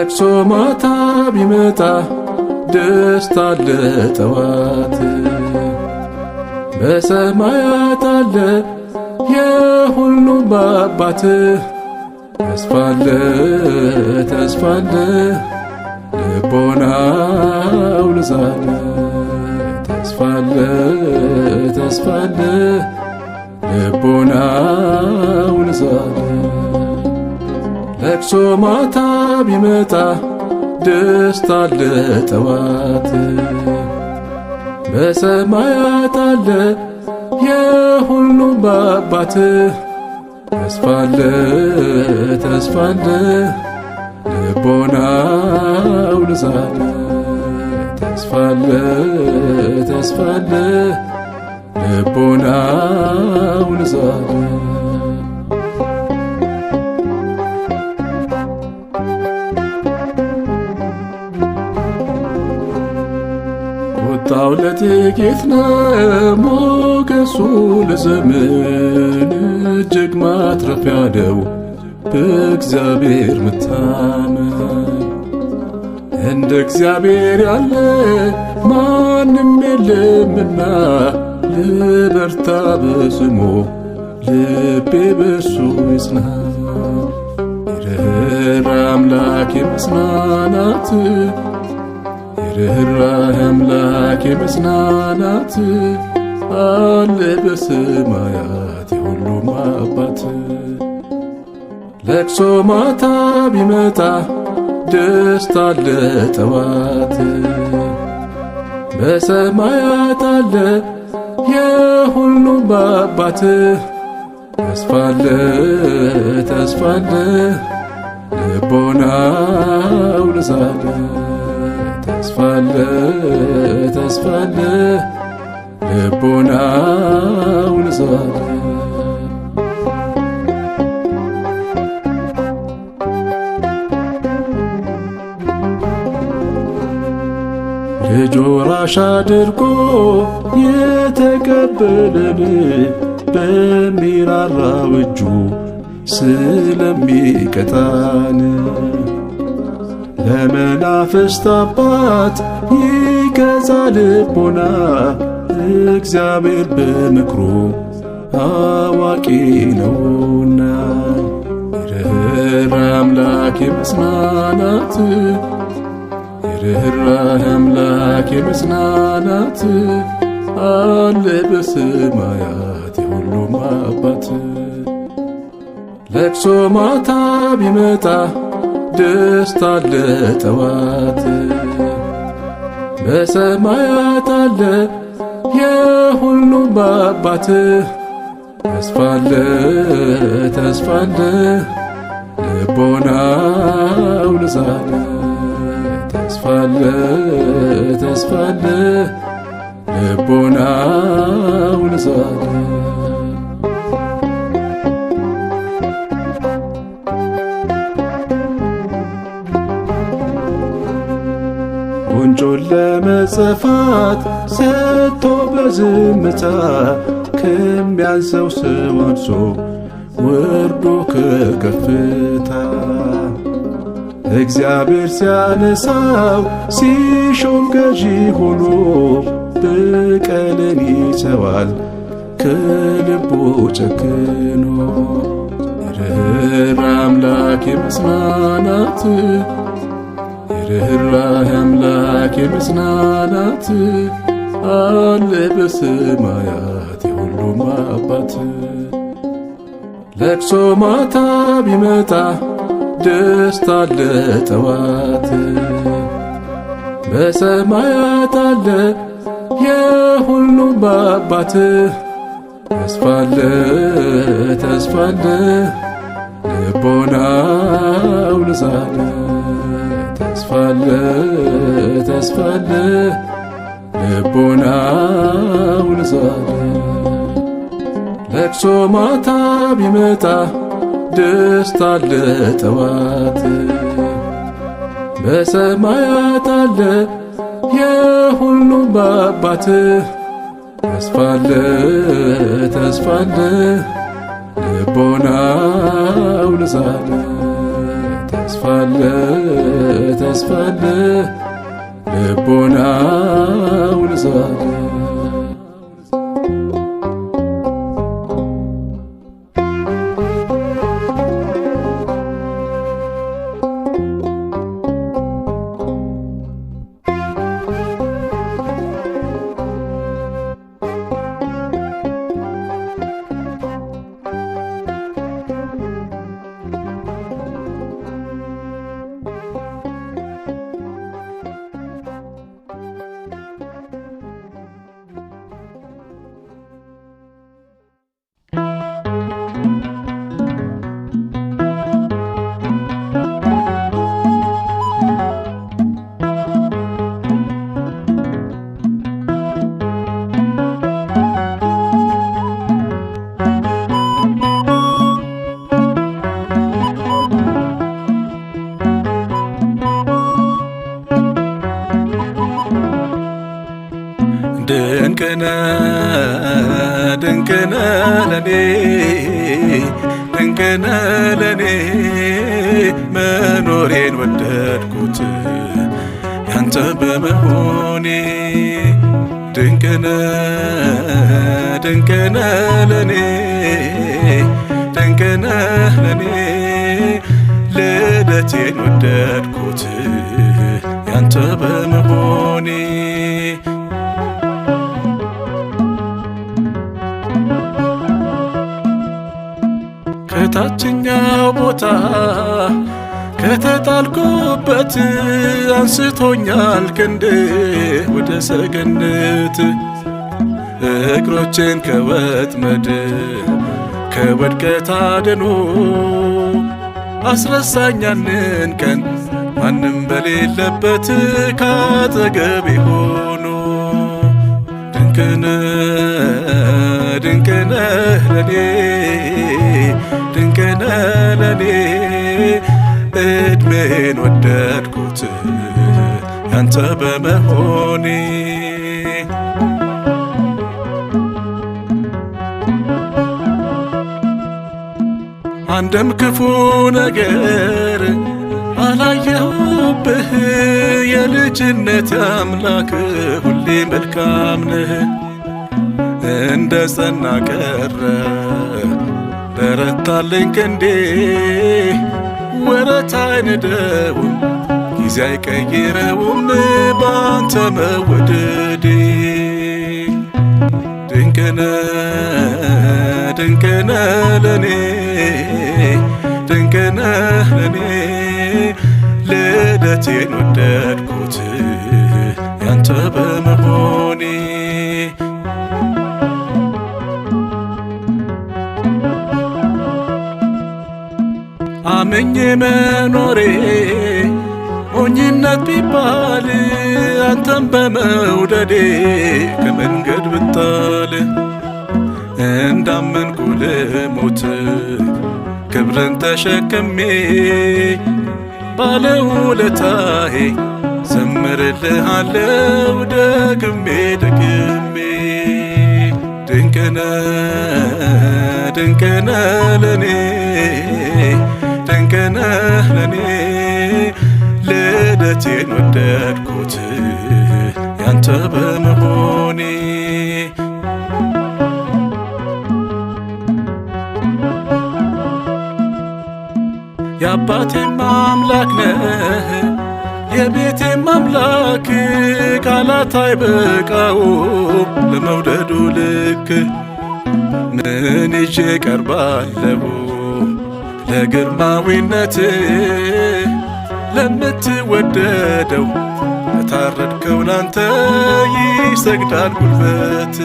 ለቅሶ ማታ ቢመጣ ደስታ አለ ጠዋት። በሰማያት አለ የሁሉም አባት። ተስፋለ ተስፋለ ልቦናው ልዛለ። ተስፋለ ተስፋለ ልቦናው ልዛለ። ለቅሶ ማታ ቢመጣ ደስታ አለ ጠዋት። በሰማያት አለ የሁሉም አባት። ተስፋለ ተስፋለ ልቦናው ልዛለ። ተስፋለ ተስፋለ ልቦናው ልዛለ። ቁጣው ለጥቂት ነው ሞገሱ ለዘመን። እጅግ ማትረፊያ ነው በእግዚአብሔር መታመን። እንደ እግዚአብሔር ያለ ማንም የለምና። ልበርታ በስሙ ልቤ በሱ ይጽና። የርኅራኄ አምላክ የመጽናናት የርኅራኄ አምላክ የመጽናናት አለ በሰማያት የሁሉም አባት። ለቅሶ ማታ ቢመጣ ደስታ አለ ጠዋት። በሰማያት አለ የሁሉም አባት። ተስፋለ ተስፋለ ልቦናው ልዛለ። ተስፋለ ተስፋለ ልቦናው ልዛለ። ልጅ ወራሽ አድርጎ የተቀበለን በሚራራው እጁ ስለሚቀጣን። ለመናፍስት አባት ይገዛ ልቦና። እግዚአብሔር በምክሩ አዋቂ ነውና። የርኅራኄ አምላክ የመጽናናት የርኅራኄ አምላክ የመጽናናት አለ በሰማያት የሁሉም አባት። ለቅሶ ማታ ቢመጣ ደስታ አለ ጠዋት። በሰማያት አለ የሁሉም አባት። ተስፋለ ተስፋለ ልቦናው ልዛለ። ተስፋለ ተስፋለ ልቦናው ልዛለ። ጉንጮን ለመጽፋት ሰጥቶ በዝምታ ከሚያንሰው ሰው አንሶ ወርዶ ከከፍታ። እግዚአብሔር ሲያነሳው ሲሾም ገዢ ሆኖ በቀልን ይተዋል ከልቡ ጨክኖ። የርኅራኄ አምላክ የመጽናናት የርኅራኄ አምላክ የመጽናናት አለ በሰማያት የሁሉም አባት። ለቅሶ ማታ ቢመጣ ደስታ አለ ጠዋት። በሰማያት አለ የሁሉም አባት። ተስፋለ ተስፋለ ልቦናው ልዛለ። ተስፋለ ተስፋለ ልቦናው ልዛለ። ለቅሶ ማታ ቢመጣ ደስታ አለ ጠዋት። በሰማያት አለ የሁሉም አባት። ተስፋለ ተስፋለ ልቦናው ልዛለ። ተስፋለ ተስፋለ ልቦናውን ዛለ። ድንቅነ ድንቅነ ለኔ ድንቅነ ለኔ መኖሬን ወደድኩት ያንተ በመሆኔ። ድንቅነ ድንቅነ ለኔ ድንቅነ ለኔ ልደቴን ወደድኩት ያንተ በመሆኔ። ከታችኛው ቦታ ከተጣልኩበት አንስቶኛል ክንድ ወደ ሰገነት። እግሮቼን ከወጥመድ ከውድቀት አድኖ አስረሳኝ ያንን ቀን ማንም በሌለበት ካጠገቤ ሆኖ። ድንቅነ ድንቅነ ለኔ ድንቅነ ለኔ እድሜን ወደድኩት ያንተ በመሆኔ። አንድም ክፉ ነገር አላየሁብህ የልጅነት አምላክ ሁሌ መልካም ነህ። እንደ ጸና ቀረ በረታልኝ ክንዴ ወረት አይንደውም ጊዜ አይቀይረውም ባንተ መወደዴ። ድንቅነ ድንቅነ ለኔ ድንቅነ ለኔ ልደቴን ወደድኩት ያንተ በመሆኔ። አምኜ መኖሬ ሞኝነት ቢባል አንተም በመውደዴ ከመንገድ ብጣል። እንዳመንኩ ልሞት ክብርን ተሸክሜ ባለውለታዬ ዘምርልሃለው ደግሜ ደግሜ። ድንቅነ ድንቅነ ለኔ ድንቅነ ለኔ ልደቴን ወደድኩት ያንተ በመሆኔ። የአባቴም አምላክ ነህ የቤቴም አምላክ ቃላት አይበቃውም ለመውደዱ ልክ። ምን ይዤ ቀርባለሁ ለግርማዊነት ለምትወደደው ለታረድከው ላንተ ይሰግዳል ጉልበት።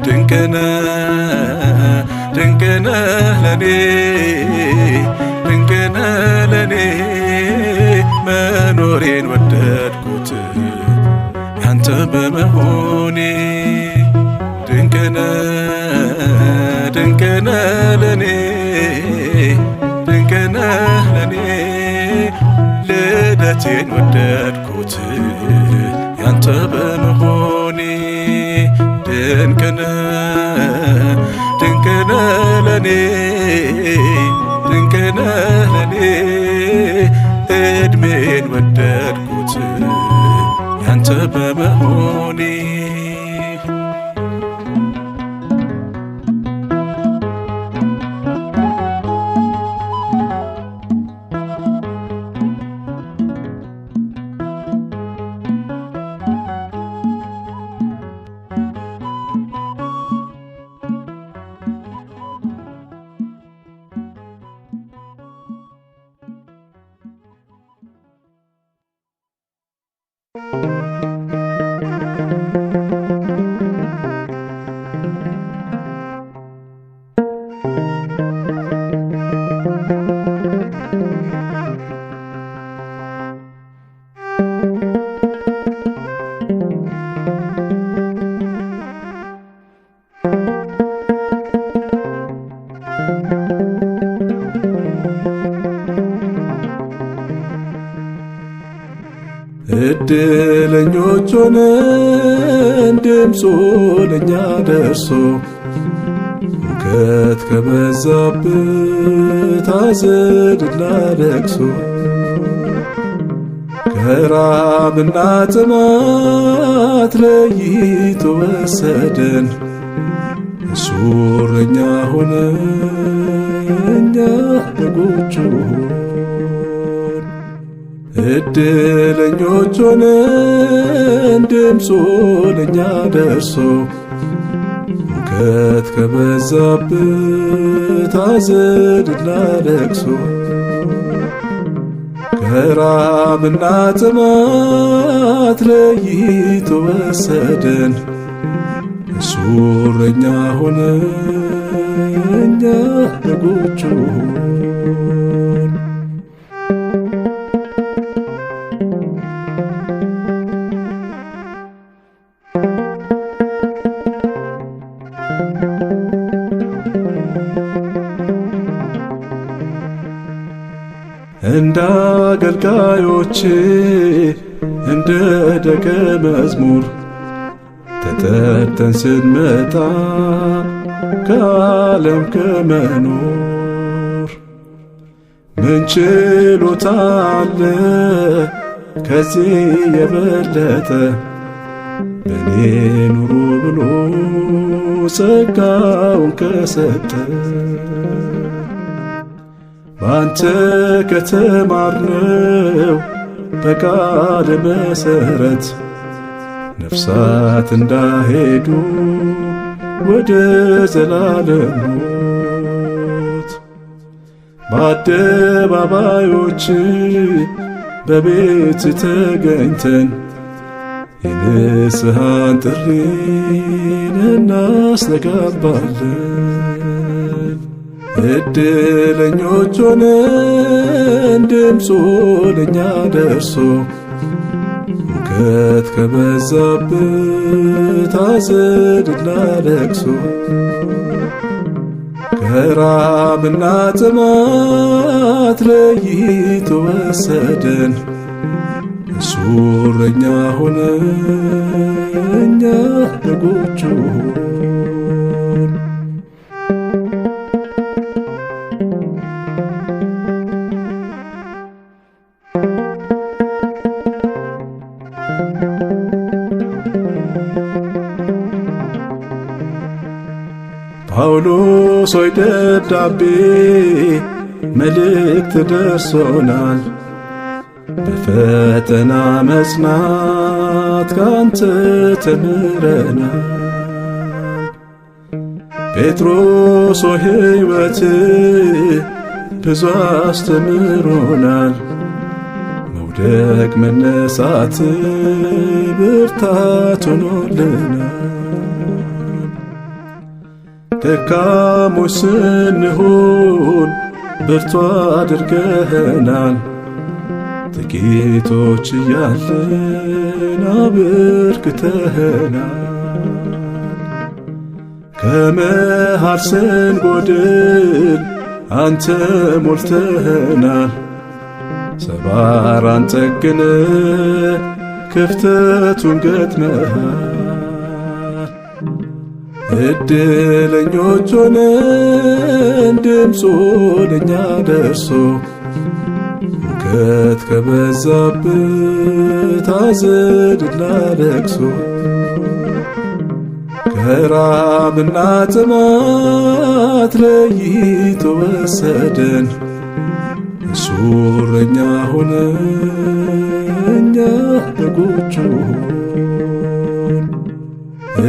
ድንቅነ ድንቅነ ለኔ ድንቅነ ለኔ መኖሬን ወደድኩት ያንተ በመሆኔ። ድንቅነ ድንቅነ ለኔ ድንቅነ ለኔ ልደቴን ወደድኩት ያንተ በመሆኔ። ድንቅነ ድንቅነ ለኔ ድንቅነ ለኔ የወደድኩት ያንተ በመሆኔ እድለኞች ሆነን ድምፁ ለእኛ ደርሶ ሁከት ከበዛበት ሐዘንና ለቅሶ ከራብና ጥማት ለይቶ ወሰደን እሱ እረኛ ሆነ እኛ በጎቹ እድለኞች ሆነን ድምፁ ለእኛ ደርሶ ሁከት ከበዛበት ሐዘንና ለቅሶ ከራብና ጥማት ለይቶ ወሰደን እሱ እረኛ ሆነ እኛ በጎቹ እንደ አገልጋዮች እንደ ደቀ መዝሙር ተጠርተን ስንመጣ ከዓለም ከመኖር ምን ችሎታ አለ ከዚህ የበለጠ በኔ ኑሩ ብሎ ጸጋውን ከሰጠ ባንተ ከተማርነው በቃል መሰረት ነፍሳት እንዳሄዱ ወደ ዘላለም ሞት በአደባባዮች በቤት ተገኝተን የንስሐን ጥሪን እናስተጋባለን። እድለኞች ሆነን ድምፁ ለእኛ ደርሶ ሁከት ከበዛበት ሐዘንና ለቅሶ ከራብና ጥማት ለይቶ ወሰደን እሱ እረኛ ሆነ እኛ በጎቹ ጳውሎስ ሆይ ደብዳቤ መልእክት ደርሶናል በፈተና መጽናት ካንተ ተምረናል። ጴጥሮስ ሆይ ሕይወት ብዙ አስተምሮናል መውደቅ መነሳት ብርታት ሆኖልናል። ደካሞች ስንሆን ብርቱ አድርገህናል ጥቂቶች እያለን አበርክተህናል። ከመሃል ስንጎድል አንተ ሞልተህናል ሰባራን ጠግነ ክፍተቱን ገጥመሃል። እድለኞች ሆነን ድምፁ ለእኛ ደርሶ ሁከት ከበዛበት ሐዘንና ለቅሶ ከራብና ጥማት ለይቶ ወሰደን። እሱ እረኛ ሆነ እኛ በጎቹ ሆን።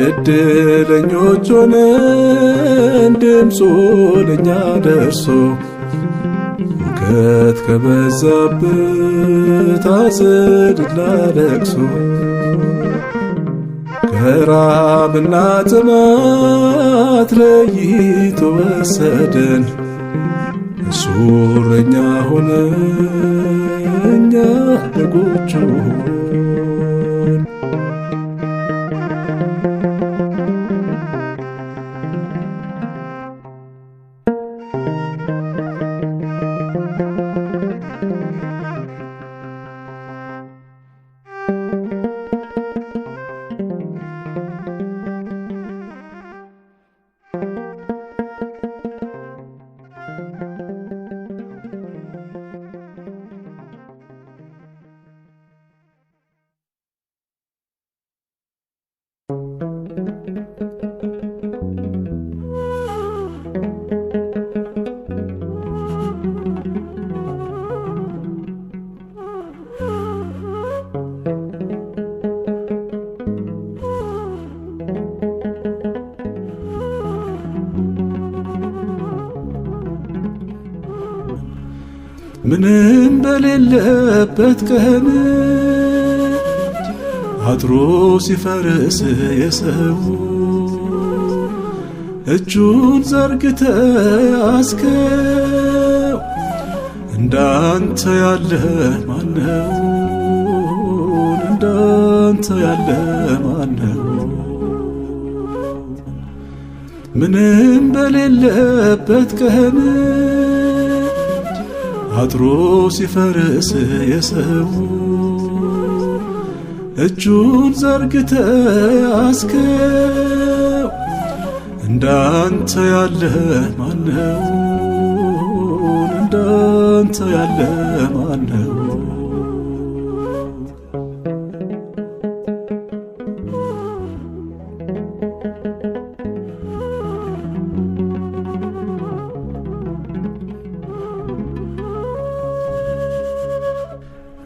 እድለኞች ሆነን ድምፁ ለእኛ ደርሶ ሁከት ከበዛበት ሐዘንና ለቅሶ ከራብና ጥማት ለይቶ ወሰደን። እሱ እረኛ ሆነ እኛ በጎቹ ሆን። ምንም በሌለበት ቀን አጥሮ ሲፈርስ የሰው እጁን ዘርግተ አስከው እንዳንተ ያለ ማነው? እንዳንተ ያለ ማነው? ምንም በሌለበት ቀን አጥሮ ሲፈርስ የሰው እጁን ዘርግተ አስከው እንዳንተ ያለ ማነው? እንዳንተ ያለ ማነው?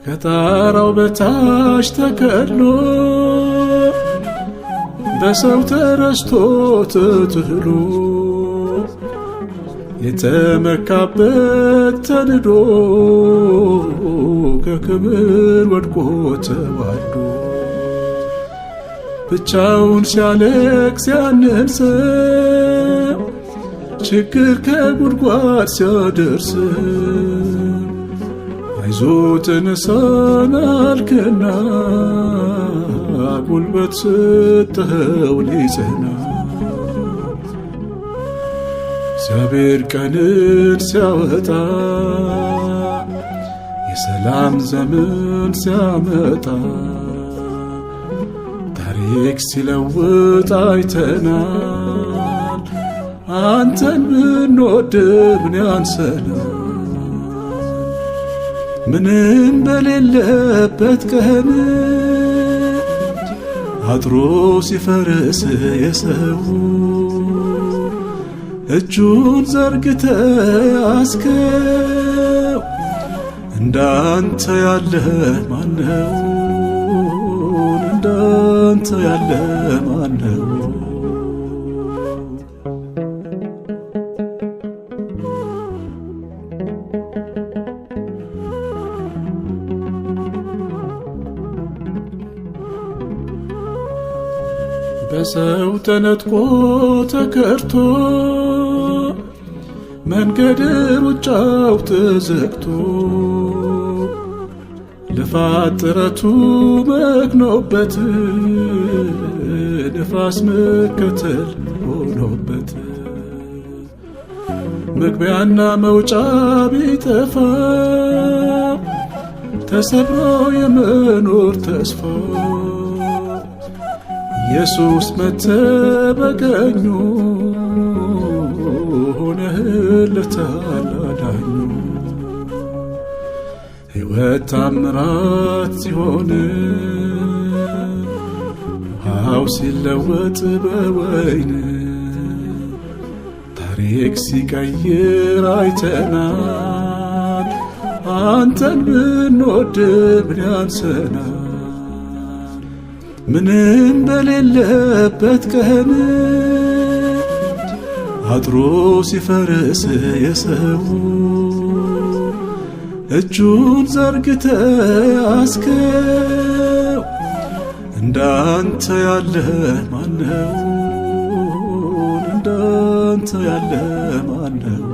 ከጣራው በታች ተከድሎ በሰው ተረስቶ ተጥሎ የተመካበት ተንዶ ከክብር ወድቆ ተዋርዶ ብቻውን ሲያለቅስ ያንን ሰው ችግር ከጉድጓድ ሲያደርስ አይዞ ተነሳን አልክና ጉልበት ሰጠኸው ሊጸና። እግዚአብሔር ቀንን ሲያወጣ የሰላም ዘመን ሲያመጣ ታሪክ ሲለውጥ አይተናል። አንተን ብንወድ ምን ያንሰናል? ምንም በሌለበት ቀን አጥሮ ሲፈርስ የሰው እጁን ዘርግተ አስከው እንዳንተ ያለ ማነው? እንዳንተ ያለ ማነው? በሰው ተነጥቆ ተከርቶ መንገድ ሩጫው ተዘግቶ ልፋት ጥረቱ መክኖበት ንፋስ መከተል ሆኖበት መግቢያና መውጫ ቢጠፋ ተሰብሮ የመኖር ተስፋ ኢየሱስ መተበቀኙ ሆነህለታል አዳኙ። ሕይወት ታምራት ሲሆን ውሃው ሲለወጥ በወይን ታሪክ ሲቀይር አይተናል። አንተን ብንወድ ምን ያንሰናል? ምንም በሌለበት ቀን አጥሮ ሲፈርስ የሰው እጁን ዘርግተ አስከው። እንዳንተ ያለ ማነው? እንዳንተ ያለ ማነው?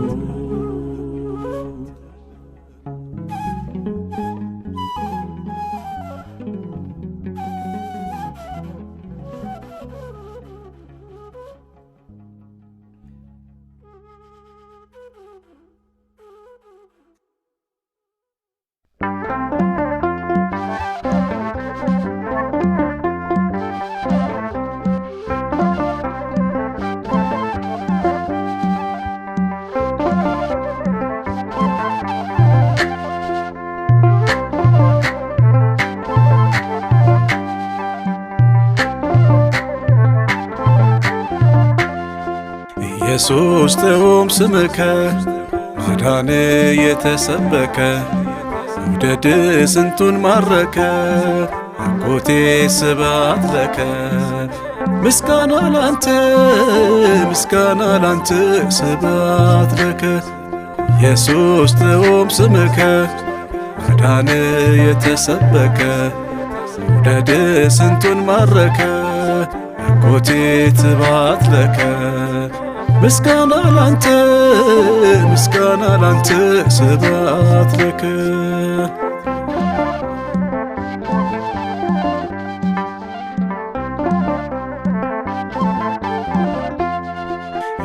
ኢየሱስ ጥዑም ስምከ ማዳን የተሰበከ ውደድ ስንቱን ማረከ አጎቴ ስብሐት ለከ። ምስጋና ላንተ ምስጋና ላንተ ስብሐት ለከ። ኢየሱስ ጥዑም ስምከ ማዳን የተሰበከ ውደድ ስንቱን ማረከ አጎቴ ስብሐት ለከ። ምስጋና ላንተ ምስጋና ላንተ ስብሐት ለከ።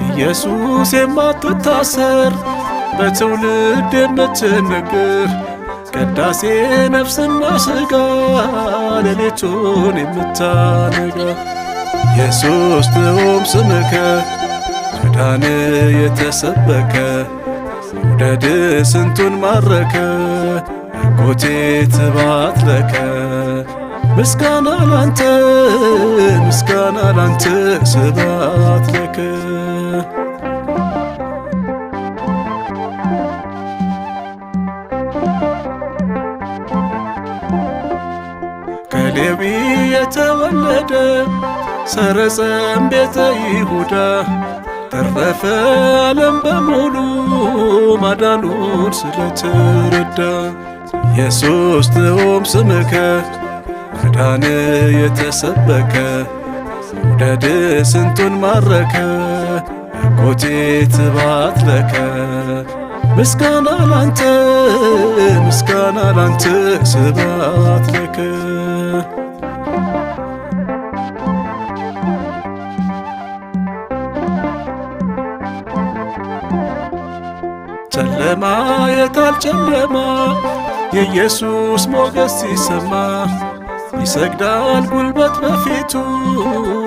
ኢየሱስ የማትታሰር በትውልድ የምትነገር ቅዳሴ ነፍስና ሥጋ ሌሊቱን የምታነጋ ኢየሱስ ጥዑም ስምከ ማዳን የተሰበከ ውደድ ስንቱን ማረከ አጎቴ ስብሐት ለከ። ምስጋና ላንተ ምስጋና ላንተ ስብሐት ለከ። ከሌዊ የተወለደ ሰረጸም ቤተ ይሁዳ ተረፈ ዓለም በሙሉ ማዳኑን ስለተረዳ። ኢየሱስ ጥዑም ስምከ ማዳን የተሰበከ ውደድ ስንቱን ማረከ አጎቴ ስብሐት ለከ። ምስጋና ላንተ ምስጋና ላንተ ስብሐት ለከ። ጨለማ የታል ጨለማ የኢየሱስ ሞገስ ሲሰማ ይሰግዳል ጉልበት በፊቱ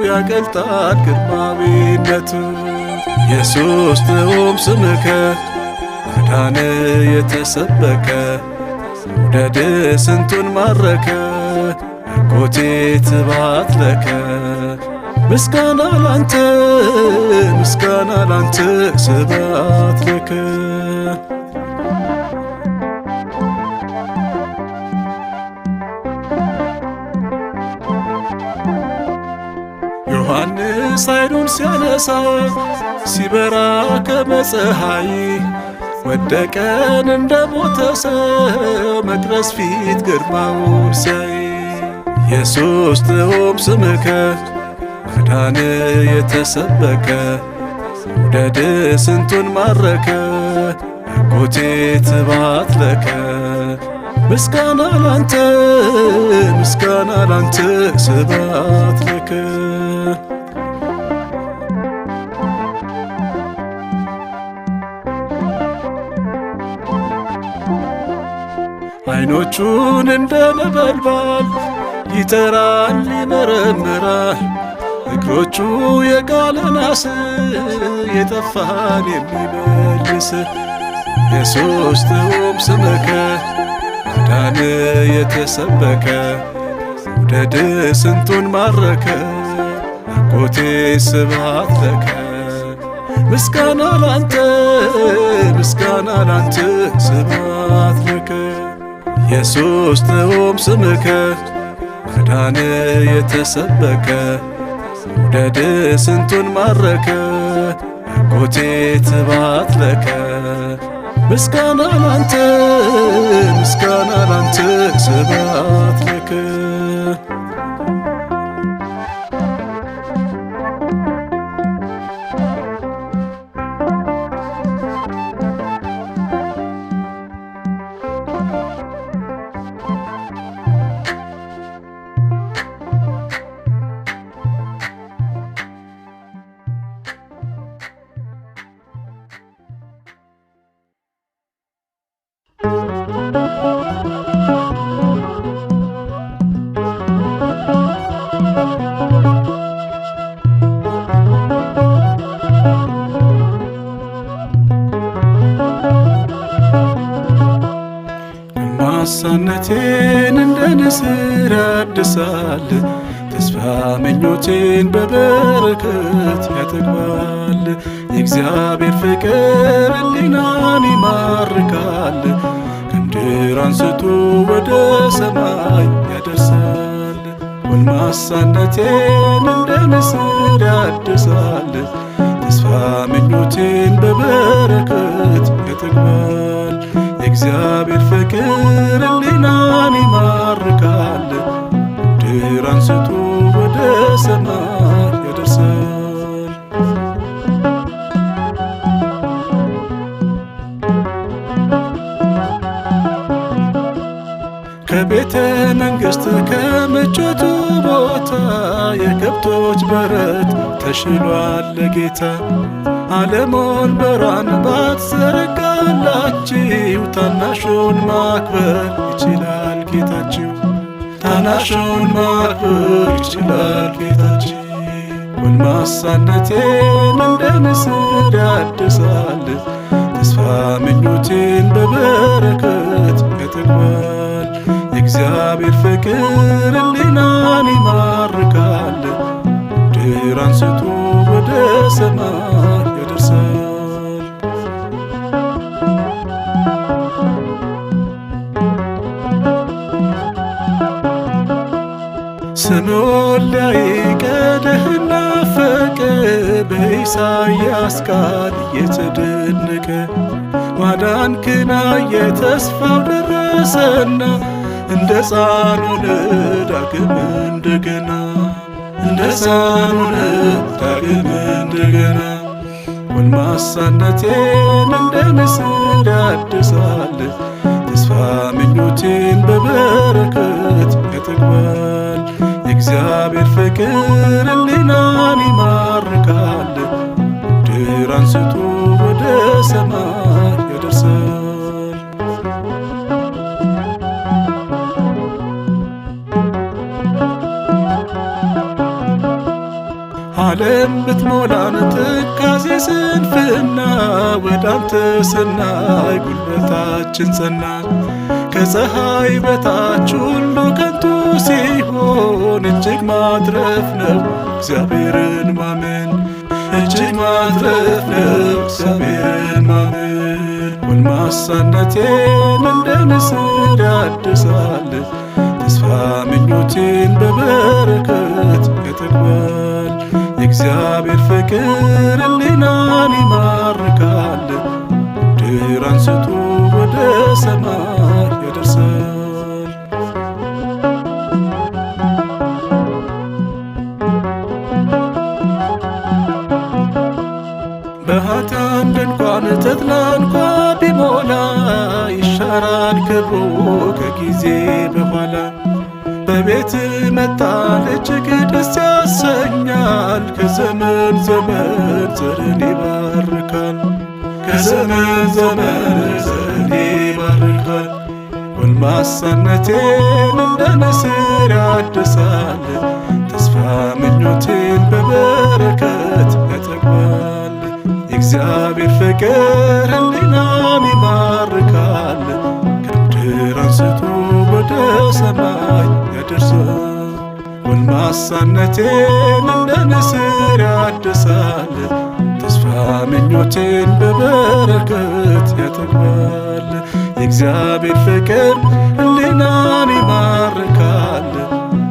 ያገልጣል ግርማዊነቱ። ኢየሱስ ጥዑም ስምከ ማዳን የተሰበከ ውደድ ስንቱን ማረከ አጎቴ ስብሐት ለከ። ምስጋና ላንተ ምስጋና ላንተ ስብሐት ለከ። ዮሐንስ ዓይኑን ሲያነሳ ሲበራ ከመፀሐይ ወደቀን እንደ ሞተ ሰው መቅረዝ ፊት ግርማውን ሲያይ። ኢየሱስ ጥዑም ስምከ ማዳን የተሰበከ ውደድ ስንቱን ማረከ አጎቴ ስብሐት ለከ። ምስጋና ላንተ ምስጋና ላንተ ስብሐት ለከ። ዓይኖቹን እንደ ነበልባል ይጠራል ይመረምራል። እግሮቹ የጋለ ናስ የጠፋን የሚመልስ። ኢየሱስ ጥዑም ስምከ ማዳን የተሰበከ ውደድ ስንቱን ማረከ አጎቴ ስብሐት ለከ ምስጋና ላንተ ምስጋና ላንተ ስብሐት ለከ ኢየሱስ ጥዑም ስምከ ማዳን የተሰበከ ውደድ ስንቱን ማረከ አጎቴ ስብሐት ለከ ምስጋና ላንተ ምስጋና ላንተ ስብሐት ለከ ጎልማሳነቴን እንደ ንስር ያድሳል ተስፋ ምኞቴን በበረከት ያጠግባል የእግዚአብሔር ፍቅር ሕሊናን ይማርካል ከምድር አንስቶ ወደ ሰማይ ያደርሳል ጎልማሳነቴን እንደ ንስር ያድሳል ተስፋ ምኞቴን በበረከት ያጠግባል የእግዚአብሔር ፍቅር ሕሊናን ይማርካል ከምድር አንስቶ ወደ ሰማይ ያደርሳል ከቤተ መንግሥት ከምቾቱ ቦታ የከብቶች በረት ተሽሏል ለጌታ ዓለሙን በራን ባትዘረጋላችሁ ታናሹን ማክበር ይችላል ጌታችሁ ታናሹን ማክበር ይችላል ጌታችሁ ጎልማሳነቴን እንደ ንስር ያድሳል ተስፋ ምኞቴን በበረከት ያጠግባል የእግዚአብሔር ፍቅር ሕሊናን ይማርካል ከምድር አንስቶ ወደ ሰማይ ያደርሳል ስምዖን ሊያይህ ናፈቀ በኢሳይያስ ቃል እየተደነቀ ማዳንህን አየ ተስፋው ደረሰና እንደ ሕፃን ሆነ ዳግም እንደገና እንደ ሕፃን ሆነ ዳግም እንደገና ጎልማሳነቴን እንደ ንስር ያድሳል ተስፋ ምኞቴን በበረከት ያጠግባል የእግዚአብሔር ፍቅር ሕሊናን ይማርካል ከምድር አንስቶ ወደ ሰማይ ያደርሳል ዓለም ብትሞላን ትካዜ ስንፍና ወዳንተ ስናይ ጉልበታችን ጸና ከፀሐይ በታች ሁሉ ከንቱ ሲሆን እጅግ ማትረፍ ነው እግዚአብሔርን ማመን እጅግ ማትረፍ ነው እግዚአብሔርን ማመን ጎልማሳነቴን እንደ ንስር ያድሳል ተስፋ ምኞቴን በበረከት ያጠግባል የእግዚአብሔር ፍቅር ሕሊናን ይማርካል ከምድር አንስቶ ወደ ሰማይ ያደርሳል በኃጥአን ድንኳን ተድላ እንኳ ቢሞላ ይሻራል ክብሩ ከጊዜ በኋላ በቤት መጣል እጅግ ደስ ያሰኛል ከዘመን ዘመን ዘርን ይባርካል ከዘመን ዘመን ዘርን ይባርካል ጎልማሳነቴን እንደ ንስር ያድሳል ተስፋ ምኞቴን በበረከት ያጠግባል የእግዚአብሔር ፍቅር ሕሊናን ይማርካል ከምድር አንስቶ ወደ ሰማይ ያደርሳል። ጎልማሳነቴን እንደ ንስር ያድሳል። ተስፋ ምኞቴን በበረከት ያጠግባል። የእግዚአብሔር ፍቅር ሕሊናን ይማርካል።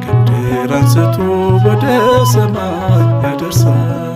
ከምድር አንስቶ ወደ ሰማይ ያደርሳል።